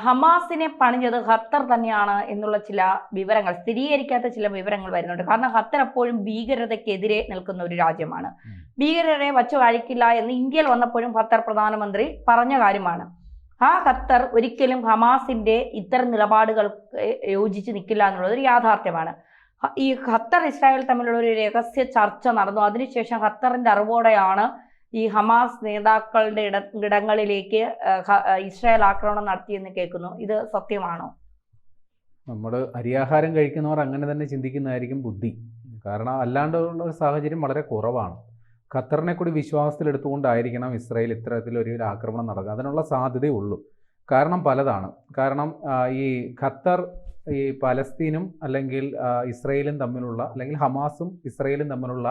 ഹമാസിനെ പണിഞ്ഞത് ഖത്തർ തന്നെയാണ് എന്നുള്ള ചില വിവരങ്ങൾ, സ്ഥിരീകരിക്കാത്ത ചില വിവരങ്ങൾ വരുന്നുണ്ട്. കാരണം ഖത്തർ എപ്പോഴും ഭീകരതയ്ക്കെതിരെ നിൽക്കുന്ന ഒരു രാജ്യമാണ്. ഭീകരരെ വച്ചു കഴിക്കില്ല എന്ന് ഇന്ത്യയിൽ വന്നപ്പോഴും ഖത്തർ പ്രധാനമന്ത്രി പറഞ്ഞ കാര്യമാണ്. ആ ഖത്തർ ഒരിക്കലും ഹമാസിന്റെ ഇത്തരം നിലപാടുകൾ യോജിച്ച് നിൽക്കില്ല എന്നുള്ളത് ഒരു യാഥാർത്ഥ്യമാണ്. ഈ ഖത്തർ ഇസ്രായേൽ തമ്മിലുള്ള ഒരു രഹസ്യ ചർച്ച നടന്നു. അതിനുശേഷം ഖത്തറിന്റെ അറിവോടെയാണ് ഈ ഹമാസ് നേതാക്കളുടെ ഇടങ്ങളിലേക്ക് ഇസ്രായേൽ ആക്രമണം നടത്തിയെന്ന് കേൾക്കുന്നു. ഇത് സത്യമാണോ? നമ്മൾ അരിയാഹാരം കഴിക്കുന്നവർ അങ്ങനെ തന്നെ ചിന്തിക്കുന്നതായിരിക്കും ബുദ്ധി. കാരണം അല്ലാണ്ടുള്ള ഒരു സാഹചര്യം വളരെ കുറവാണ്. ഖത്തറിനെ കൂടി വിശ്വാസത്തിലെടുത്തുകൊണ്ടായിരിക്കണം ഇസ്രായേൽ ഇത്തരത്തിലൊരു ആക്രമണം നടക്കുക. അതിനുള്ള സാധ്യതയുള്ളൂ. കാരണം പലതാണ്. കാരണം ഈ ഖത്തർ ഈ പലസ്തീനും അല്ലെങ്കിൽ ഇസ്രായേലും തമ്മിലുള്ള, അല്ലെങ്കിൽ ഹമാസും ഇസ്രായേലും തമ്മിലുള്ള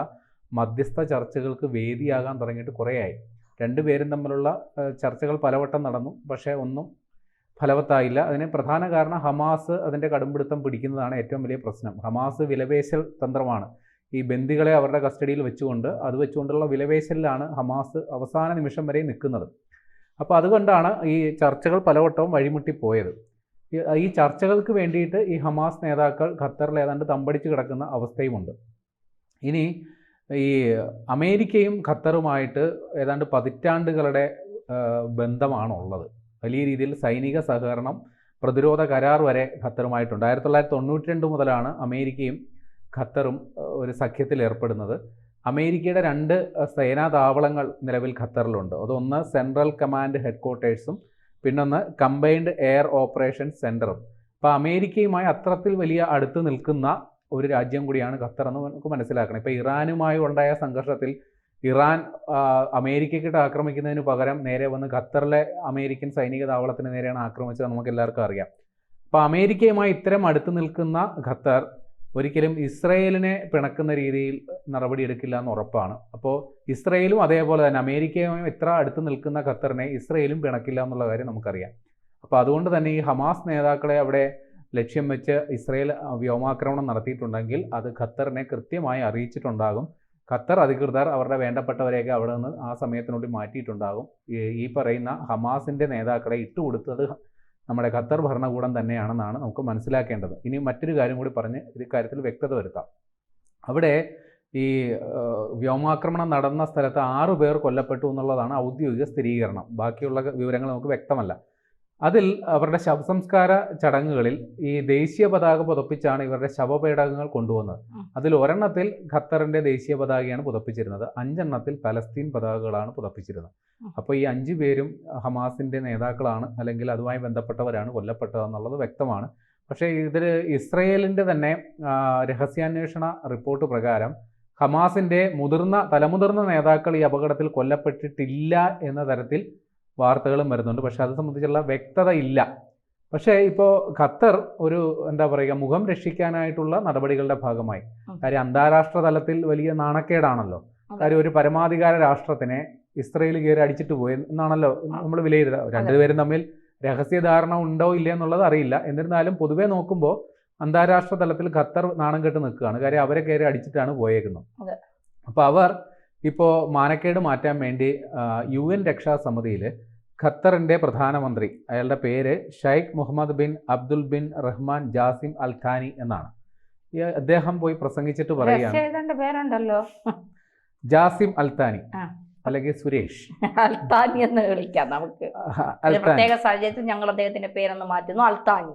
മധ്യസ്ഥ ചർച്ചകൾക്ക് വേദിയാകാൻ തുടങ്ങിയിട്ട് കുറേയായി. രണ്ടുപേരും തമ്മിലുള്ള ചർച്ചകൾ പലവട്ടം നടന്നു, പക്ഷേ ഒന്നും ഫലവത്തായില്ല. അതിന് പ്രധാന കാരണം ഹമാസ് അതിൻ്റെ കടുംപിടുത്തം പിടിക്കുന്നതാണ് ഏറ്റവും വലിയ പ്രശ്നം. ഹമാസ് വിലപേശൽ തന്ത്രമാണ്. ഈ ബന്ദികളെ അവരുടെ കസ്റ്റഡിയിൽ വെച്ചുകൊണ്ടുള്ള വിലപേശലിലാണ് ഹമാസ് അവസാന നിമിഷം വരെ നിൽക്കുന്നത്. അപ്പോൾ അതുകൊണ്ടാണ് ഈ ചർച്ചകൾ പലവട്ടവും വഴിമുട്ടിപ്പോയത്. ഈ ചർച്ചകൾക്ക് വേണ്ടിയിട്ട് ഈ ഹമാസ് നേതാക്കൾ ഖത്തറിൽ ഏതാണ്ട് തമ്പടിച്ച് കിടക്കുന്ന അവസ്ഥയുമുണ്ട്. ഇനി ഈ അമേരിക്കയും ഖത്തറുമായിട്ട് ഏതാണ്ട് പതിറ്റാണ്ടുകളുടെ ബന്ധമാണുള്ളത്. വലിയ രീതിയിൽ സൈനിക സഹകരണം, പ്രതിരോധ കരാർ വരെ ഖത്തറുമായിട്ടുണ്ട്. 1992 മുതലാണ് അമേരിക്കയും ഖത്തറും ഒരു സഖ്യത്തിൽ ഏർപ്പെടുന്നത്. അമേരിക്കയുടെ 2 സേനാ താവളങ്ങൾ നിലവിൽ ഖത്തറിലുണ്ട്. അതൊന്ന് സെൻട്രൽ കമാൻഡ് ഹെഡ്ക്വാർട്ടേഴ്സും പിന്നൊന്ന് കമ്പൈൻഡ് എയർ ഓപ്പറേഷൻസ് സെൻറ്ററും. അപ്പോൾ അമേരിക്കയുമായി അത്രത്തിൽ വലിയ അടുത്ത് നിൽക്കുന്ന ഒരു രാജ്യം കൂടിയാണ് ഖത്തർ എന്ന് നമുക്ക് മനസ്സിലാക്കണം. ഇപ്പോൾ ഇറാനുമായി ഉണ്ടായ സംഘർഷത്തിൽ ഇറാൻ അമേരിക്കയ്ക്കിട്ട് ആക്രമിക്കുന്നതിന് പകരം നേരെ വന്ന് ഖത്തറിലെ അമേരിക്കൻ സൈനിക താവളത്തിന് നേരെയാണ് ആക്രമിച്ചത്, നമുക്ക് എല്ലാവർക്കും അറിയാം. അപ്പോൾ അമേരിക്കയുമായി ഇത്തരം അടുത്ത് നിൽക്കുന്ന ഖത്തർ ഒരിക്കലും ഇസ്രയേലിനെ പിണക്കുന്ന രീതിയിൽ നടപടിയെടുക്കില്ല എന്ന് ഉറപ്പാണ്. അപ്പോൾ ഇസ്രയേലും അതേപോലെ തന്നെ അമേരിക്കയുമായി ഇത്ര അടുത്ത് നിൽക്കുന്ന ഖത്തറിനെ ഇസ്രയേലും പിണക്കില്ല എന്നുള്ള കാര്യം നമുക്കറിയാം. അപ്പോൾ അതുകൊണ്ട് തന്നെ ഈ ഹമാസ് നേതാക്കളെ അവിടെ ലക്ഷ്യം വെച്ച് ഇസ്രയേൽ വ്യോമാക്രമണം നടത്തിയിട്ടുണ്ടെങ്കിൽ അത് ഖത്തറിനെ കൃത്യമായി അറിയിച്ചിട്ടുണ്ടാകും. ഖത്തർ അധികൃതർ അവരുടെ വേണ്ടപ്പെട്ടവരെയൊക്കെ അവിടെ നിന്ന് ആ സമയത്തിനുള്ളിൽ മാറ്റിയിട്ടുണ്ടാകും. ഈ പറയുന്ന ഹമാസിൻ്റെ നേതാക്കളെ ഇട്ടുകൊടുത്തത് നമ്മുടെ ഖത്തർ ഭരണകൂടം തന്നെയാണെന്നാണ് നമുക്ക് മനസ്സിലാക്കേണ്ടത്. ഇനി മറ്റൊരു കാര്യം കൂടി പറഞ്ഞ് ഇക്കാര്യത്തിൽ വ്യക്തത വരുത്താം. അവിടെ ഈ വ്യോമാക്രമണം നടന്ന സ്ഥലത്ത് 6 പേർ കൊല്ലപ്പെട്ടു എന്നുള്ളതാണ് ഔദ്യോഗിക സ്ഥിരീകരണം. ബാക്കിയുള്ള വിവരങ്ങൾ നമുക്ക് വ്യക്തമല്ല. അതിൽ അവരുടെ ശവസംസ്കാര ചടങ്ങുകളിൽ ഈ ദേശീയ പതാക പുതപ്പിച്ചാണ് ഇവരുടെ ശവപേടകങ്ങൾ കൊണ്ടുവന്നത്. അതിൽ 1 എണ്ണത്തിൽ ഖത്തറിൻ്റെ ദേശീയ പതാകയാണ് പുതപ്പിച്ചിരുന്നത്, 5 എണ്ണത്തിൽ പലസ്തീൻ പതാകകളാണ് പുതപ്പിച്ചിരുന്നത്. അപ്പോൾ ഈ 5 പേരും ഹമാസിൻ്റെ നേതാക്കളാണ്, അല്ലെങ്കിൽ അതുമായി ബന്ധപ്പെട്ടവരാണ് കൊല്ലപ്പെട്ടതെന്നുള്ളത് വ്യക്തമാണ്. പക്ഷേ ഇതിൽ ഇസ്രയേലിൻ്റെ തന്നെ രഹസ്യാന്വേഷണ റിപ്പോർട്ട് പ്രകാരം ഹമാസിൻ്റെ തലമുതിർന്ന നേതാക്കൾ ഈ അപകടത്തിൽ കൊല്ലപ്പെട്ടിട്ടില്ല എന്ന തരത്തിൽ വാർത്തകളും വരുന്നുണ്ട്. പക്ഷേ അത് സംബന്ധിച്ചുള്ള വ്യക്തത ഇല്ല. പക്ഷേ ഇപ്പോൾ ഖത്തർ ഒരു മുഖം രക്ഷിക്കാനായിട്ടുള്ള നടപടികളുടെ ഭാഗമായി, കാര്യം അന്താരാഷ്ട്ര തലത്തിൽ വലിയ നാണക്കേടാണല്ലോ. കാര്യം ഒരു പരമാധികാര രാഷ്ട്രത്തിനെ ഇസ്രയേൽ കയറി അടിച്ചിട്ട് പോയി എന്നാണല്ലോ നമ്മൾ വിലയിരുത്തുക. രണ്ടുപേരും തമ്മിൽ രഹസ്യധാരണ ഉണ്ടോ ഇല്ല എന്നുള്ളത് അറിയില്ല. എന്നിരുന്നാലും പൊതുവെ നോക്കുമ്പോൾ അന്താരാഷ്ട്ര തലത്തിൽ ഖത്തർ നാണം കെട്ട് നിൽക്കുകയാണ്. കാര്യം അവരെ കയറി അടിച്ചിട്ടാണ് പോയേക്കുന്നത്. അപ്പോൾ അവർ ഇപ്പോൾ മാനക്കേട് മാറ്റാൻ വേണ്ടി UN രക്ഷാസമിതിയിൽ ഖത്തറിൻ്റെ പ്രധാനമന്ത്രി, അയാളുടെ പേര് Sheikh Mohammed bin Abdul bin Rahman Jassim Al Thani എന്നാണ്. അദ്ദേഹം പോയി പ്രസംഗിച്ചിട്ട് പറയുകയാണ്, ജാസിം അൽ ഥാനി അല്ലെങ്കിൽ സുരേഷ് അൽത്താനി എന്ന് വിളിക്കാം നമുക്ക്. പ്രത്യേക സാഹചര്യത്തിൽ ഞങ്ങൾ അദ്ദേഹത്തിന്റെ പേരൊന്ന് മാറ്റുന്നു, അൽത്താനി.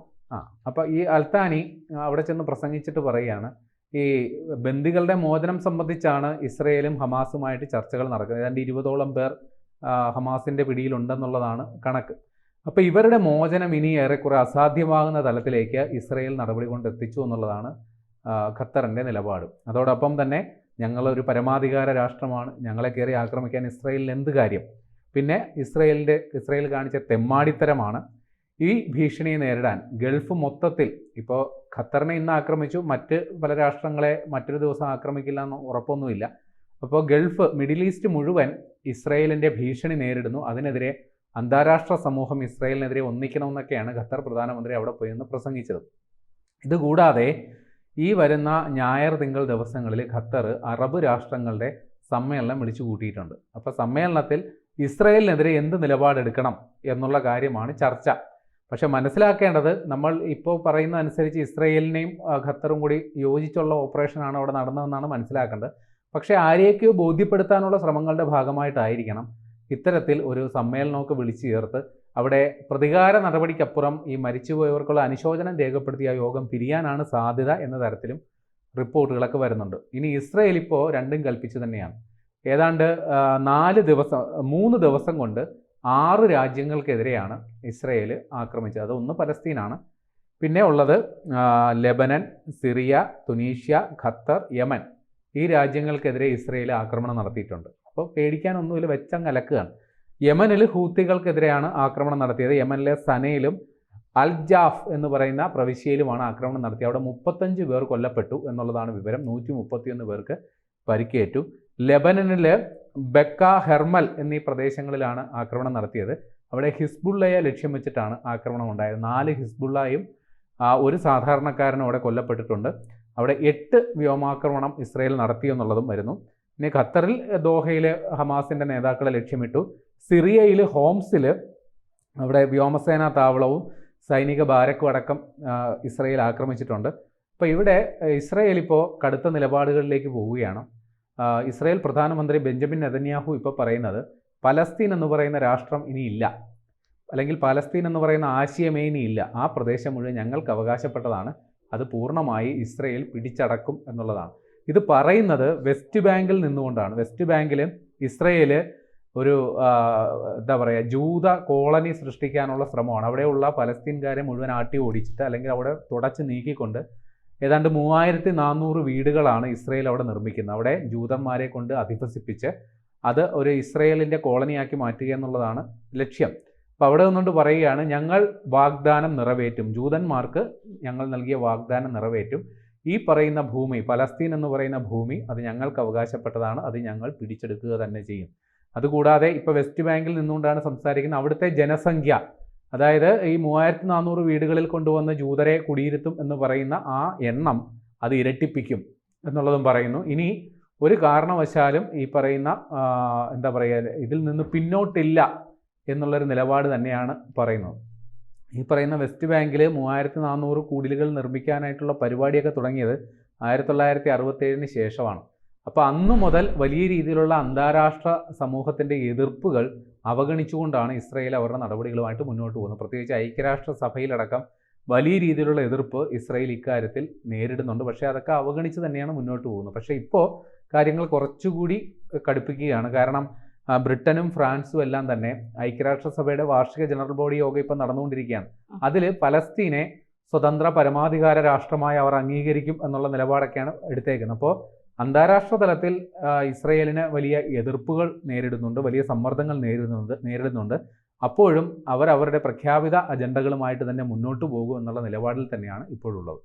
അപ്പോൾ ഈ അൽത്താനി അവിടെ ചെന്ന് പ്രസംഗിച്ചിട്ട് പറയുകയാണ്, ഈ ബന്ദികളുടെ മോചനം സംബന്ധിച്ചാണ് ഇസ്രയേലും ഹമാസുമായിട്ട് ചർച്ചകൾ നടക്കുന്നത്. ഏതാണ്ട് 20ഓളം പേർ ഹമാസിൻ്റെ പിടിയിലുണ്ടെന്നുള്ളതാണ് കണക്ക്. അപ്പോൾ ഇവരുടെ മോചനം ഇനി ഏറെക്കുറെ അസാധ്യമാകുന്ന തലത്തിലേക്ക് ഇസ്രയേൽ നടപടി കൊണ്ട് എത്തിച്ചു എന്നുള്ളതാണ് ഖത്തറിൻ്റെ നിലപാട്. അതോടൊപ്പം തന്നെ ഞങ്ങളൊരു പരമാധികാര രാഷ്ട്രമാണ്, ഞങ്ങളെ കയറി ആക്രമിക്കാൻ ഇസ്രയേലിന് എന്ത് കാര്യം? പിന്നെ ഇസ്രയേൽ കാണിച്ച തെമ്മാടിത്തരമാണ്. ഈ ഭീഷണിയെ നേരിടാൻ ഗൾഫ് മൊത്തത്തിൽ, ഇപ്പോൾ ഖത്തറിനെ ഇന്ന് ആക്രമിച്ചു, മറ്റ് പല രാഷ്ട്രങ്ങളെ മറ്റൊരു ദിവസം ആക്രമിക്കില്ല എന്ന് ഉറപ്പൊന്നുമില്ല. അപ്പോൾ ഗൾഫ്, മിഡിൽ ഈസ്റ്റ് മുഴുവൻ ഇസ്രയേലിൻ്റെ ഭീഷണി നേരിടുന്നു. അതിനെതിരെ അന്താരാഷ്ട്ര സമൂഹം ഇസ്രയേലിനെതിരെ ഒന്നിക്കണമെന്നൊക്കെയാണ് ഖത്തർ പ്രധാനമന്ത്രി അവിടെ പോയി നിന്ന് പ്രസംഗിച്ചത്. ഇതുകൂടാതെ ഈ വരുന്ന ഞായർ തിങ്കൾ ദിവസങ്ങളിൽ ഖത്തർ അറബ് രാഷ്ട്രങ്ങളുടെ സമ്മേളനം വിളിച്ചു കൂട്ടിയിട്ടുണ്ട്. അപ്പോൾ സമ്മേളനത്തിൽ ഇസ്രയേലിനെതിരെ എന്ത് നിലപാടെടുക്കണം എന്നുള്ള കാര്യമാണ് ചർച്ച. പക്ഷെ മനസ്സിലാക്കേണ്ടത് നമ്മൾ ഇപ്പോൾ പറയുന്ന അനുസരിച്ച് ഇസ്രയേലിനെയും ഖത്തറും കൂടി യോജിച്ചുള്ള ഓപ്പറേഷനാണ് അവിടെ നടന്നതെന്നാണ് മനസ്സിലാക്കേണ്ടത്. പക്ഷേ ആരെയൊക്കെയോ ബോധ്യപ്പെടുത്താനുള്ള ശ്രമങ്ങളുടെ ഭാഗമായിട്ടായിരിക്കണം ഇത്തരത്തിൽ ഒരു സമ്മേളനമൊക്കെ വിളിച്ചു ചേർത്ത് അവിടെ പ്രതികാര നടപടിക്കപ്പുറം ഈ മരിച്ചുപോയവർക്കുള്ള അനുശോചനം രേഖപ്പെടുത്തിയ യോഗം പിരിയാനാണ് സാധ്യത എന്ന തരത്തിലും റിപ്പോർട്ടുകളൊക്കെ വരുന്നുണ്ട്. ഇനി ഇസ്രയേൽ ഇപ്പോൾ രണ്ടും കൽപ്പിച്ചു തന്നെയാണ്. ഏതാണ്ട് 3 ദിവസം കൊണ്ട് 6 രാജ്യങ്ങൾക്കെതിരെയാണ് ഇസ്രയേൽ ആക്രമിച്ചത്. അതൊന്ന് പലസ്തീനാണ്, പിന്നെ ഉള്ളത് Lebanon, Syria, Tunisia, Qatar, Yemen. ഈ രാജ്യങ്ങൾക്കെതിരെ ഇസ്രയേൽ ആക്രമണം നടത്തിയിട്ടുണ്ട്. അപ്പോൾ പേടിക്കാനൊന്നുമില്ല, വെച്ചങ്ങ് അലക്കുകയാണ്. യമനിൽ ഹൂത്തികൾക്കെതിരെയാണ് ആക്രമണം നടത്തിയത്. യമനിലെ സനയിലും അൽ ജാഫ് എന്ന് പറയുന്ന പ്രവിശ്യയിലുമാണ് ആക്രമണം നടത്തിയത്. അവിടെ 35 പേർ കൊല്ലപ്പെട്ടു എന്നുള്ളതാണ് വിവരം. 131 പേർക്ക് പരിക്കേറ്റു. ലെബനനിൽ ബെക്ക, ഹെർമൽ എന്നീ പ്രദേശങ്ങളിലാണ് ആക്രമണം നടത്തിയത്. അവിടെ ഹിസ്ബുള്ളയെ ലക്ഷ്യം വെച്ചിട്ടാണ് ആക്രമണം ഉണ്ടായത്. 4 ഹിസ്ബുള്ളയും 1 സാധാരണക്കാരനും അവിടെ കൊല്ലപ്പെട്ടിട്ടുണ്ട്. അവിടെ 8 വ്യോമാക്രമണം ഇസ്രയേൽ നടത്തിയെന്നുള്ളതും വരുന്നു. ഇനി ഖത്തറിൽ ദോഹയിൽ ഹമാസിൻ്റെ നേതാക്കളെ ലക്ഷ്യമിട്ടു. സിറിയയിൽ ഹോംസിൽ അവിടെ വ്യോമസേനാ താവളവും സൈനിക ബാരക്കും അടക്കം ഇസ്രയേൽ ആക്രമിച്ചിട്ടുണ്ട്. അപ്പോൾ ഇവിടെ ഇസ്രയേൽ ഇപ്പോൾ കടുത്ത നിലപാടുകളിലേക്ക് പോവുകയാണ്. ഇസ്രയേൽ പ്രധാനമന്ത്രി ബെഞ്ചമിൻ നെതന്യാഹു ഇപ്പോൾ പറയുന്നത് പലസ്തീൻ എന്ന് പറയുന്ന രാഷ്ട്രം ഇനിയില്ല, അല്ലെങ്കിൽ പലസ്തീൻ എന്ന് പറയുന്ന ആശയമേ ഇനിയില്ല, ആ പ്രദേശം മുഴുവൻ ഞങ്ങൾക്ക് അവകാശപ്പെട്ടതാണ്, അത് പൂർണ്ണമായി ഇസ്രയേൽ പിടിച്ചടക്കും എന്നുള്ളതാണ്. ഇത് പറയുന്നത് വെസ്റ്റ് ബാങ്കിൽ നിന്നുകൊണ്ടാണ്. വെസ്റ്റ് ബാങ്കിൽ ഇസ്രയേൽ ഒരു എന്താ പറയുക, ജൂത കോളനി സൃഷ്ടിക്കാനുള്ള ശ്രമമാണ്. അവിടെയുള്ള പലസ്തീൻകാരെ മുഴുവൻ ആട്ടി ഓടിച്ചിട്ട് അല്ലെങ്കിൽ അവിടെ തുടച്ച് നീക്കിക്കൊണ്ട് ഏതാണ്ട് 3400 വീടുകളാണ് ഇസ്രയേൽ അവിടെ നിർമ്മിക്കുന്നത്. അവിടെ ജൂതന്മാരെ കൊണ്ട് അധിവസിപ്പിച്ച് അത് ഒരു ഇസ്രയേലിൻ്റെ കോളനിയാക്കി മാറ്റുക എന്നുള്ളതാണ് ലക്ഷ്യം. അപ്പോൾ അവിടെ നിന്നുകൊണ്ട് പറയുകയാണ്, ഞങ്ങൾ വാഗ്ദാനം നിറവേറ്റും, ജൂതന്മാർക്ക് ഞങ്ങൾ നൽകിയ വാഗ്ദാനം നിറവേറ്റും. ഈ പറയുന്ന ഭൂമി, പലസ്തീൻ എന്ന് പറയുന്ന ഭൂമി, അത് ഞങ്ങൾക്ക് അവകാശപ്പെട്ടതാണ്, അത് ഞങ്ങൾ പിടിച്ചെടുക്കുക തന്നെ ചെയ്യും. അതുകൂടാതെ ഇപ്പോൾ വെസ്റ്റ് ബാങ്കിൽ നിന്നുകൊണ്ടാണ് സംസാരിക്കുന്നത്. അവിടുത്തെ ജനസംഖ്യ, അതായത് ഈ 3400 വീടുകളിൽ കൊണ്ടുവന്ന് ജൂതരെ കുടിയിരുത്തും എന്ന് പറയുന്ന ആ എണ്ണം അത് ഇരട്ടിപ്പിക്കും എന്നുള്ളതും പറയുന്നു. ഇനി ഒരു കാരണവശാലും ഈ പറയുന്ന എന്താ പറയുക, ഇതിൽ നിന്ന് പിന്നോട്ടില്ല എന്നുള്ളൊരു നിലപാട് തന്നെയാണ് പറയുന്നത്. ഈ പറയുന്ന വെസ്റ്റ് ബാങ്കിൽ 3400 കുടിലുകൾ നിർമ്മിക്കാനായിട്ടുള്ള പരിപാടിയൊക്കെ തുടങ്ങിയത് 1967 ശേഷമാണ്. അപ്പോൾ അന്നു മുതൽ വലിയ രീതിയിലുള്ള അന്താരാഷ്ട്ര സമൂഹത്തിൻ്റെ എതിർപ്പുകൾ അവഗണിച്ചുകൊണ്ടാണ് ഇസ്രയേൽ അവരുടെ നടപടികളുമായിട്ട് മുന്നോട്ട് പോകുന്നത്. പ്രത്യേകിച്ച് ഐക്യരാഷ്ട്ര സഭയിലടക്കം വലിയ രീതിയിലുള്ള എതിർപ്പ് ഇസ്രയേൽ ഇക്കാര്യത്തിൽ നേരിടുന്നുണ്ട്. പക്ഷേ അതൊക്കെ അവഗണിച്ച് തന്നെയാണ് മുന്നോട്ട് പോകുന്നത്. പക്ഷേ ഇപ്പോൾ കാര്യങ്ങൾ കുറച്ചുകൂടി കടുപ്പിക്കുകയാണ്. കാരണം ബ്രിട്ടനും ഫ്രാൻസും എല്ലാം തന്നെ ഐക്യരാഷ്ട്രസഭയുടെ വാർഷിക ജനറൽ ബോഡി യോഗം ഇപ്പം നടന്നുകൊണ്ടിരിക്കുകയാണ്. അതിൽ പലസ്തീനെ സ്വതന്ത്ര പരമാധികാര രാഷ്ട്രമായി അവർ അംഗീകരിക്കും എന്നുള്ള നിലപാടൊക്കെയാണ് എടുത്തേക്കുന്നത്. അപ്പോൾ അന്താരാഷ്ട്ര തലത്തിൽ ഇസ്രയേലിന് വലിയ എതിർപ്പുകൾ നേരിടുന്നുണ്ട്, വലിയ സമ്മർദ്ദങ്ങൾ നേരിടുന്നുണ്ട്. അപ്പോഴും അവർ അവരുടെ പ്രഖ്യാപിത അജണ്ടകളുമായിട്ട് തന്നെ മുന്നോട്ട് പോകും എന്നുള്ള നിലപാടിൽ തന്നെയാണ് ഇപ്പോഴുള്ളത്.